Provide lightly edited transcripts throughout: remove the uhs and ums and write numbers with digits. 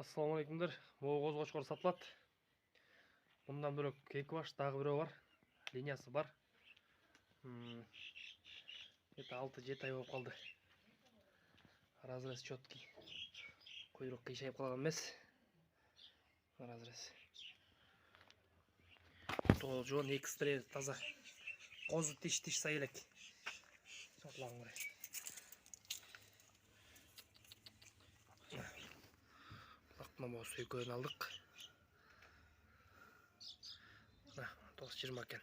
Ассалаумалейкумдар. Бұл қозғашқор сатылады. Бұндан бөлек кейкі баш, тағы біреу бар. Линиясы бар. Это 6-7 ай болып қалды. Разрез четкий. Құйрық қишайып қалған емес. Разрез. Тоғыл жуан, екі стрелі таза. Қозы тиш-тиш сайылек. Сатылағын қарай. Мына сүйкөйін алдық. 9-20 екен.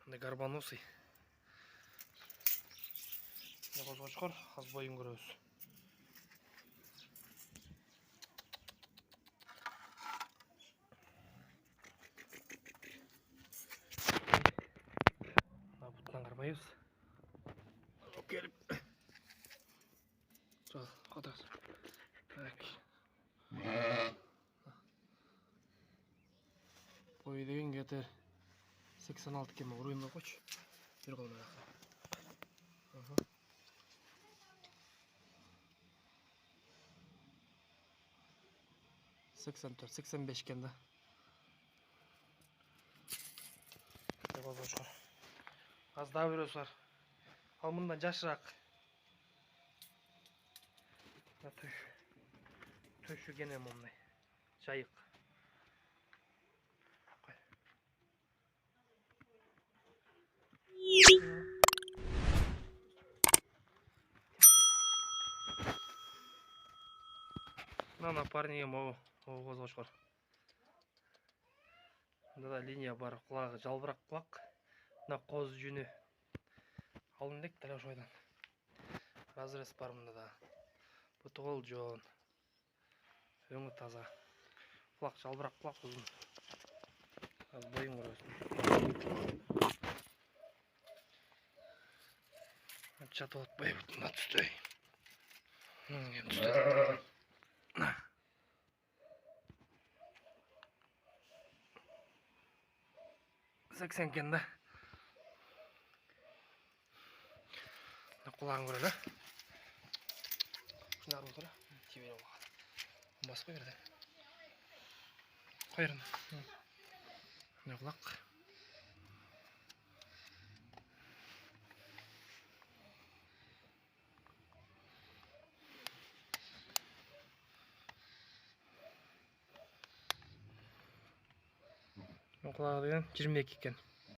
Мына гарбаносый. Мына қозғашқор, аз бойын көрөбүз. Мына бұтынан қармайыз. Келіп. Жол, қадас. Так. Бойы деген кетер 86 кем ұруымда қоч. Bir қолына жақын. 84-85 кенді. Аз да бересі бар. Ал мұндан жашырақ. Төші кенем ондай. Жайық. Мына парнигем қозғашқор. Мында линия бар, құлағы жалбырақ құлақ. Мына қоз жүні. Алдын дек тәлі шойдан. Разрез бар мұнда да. Бұты қол жон. Өңі таза. Құлақ жалбырақ құлақ ұзын. Az бойын көресің. Чаты отпай бұтына түсті. Түсті. 80 кенді. Құлағын көрелі. Құнарын көрі. Тебері оған. Баспай берді. Қойырын. Мына құлақ. Құлағы деген 22 екен.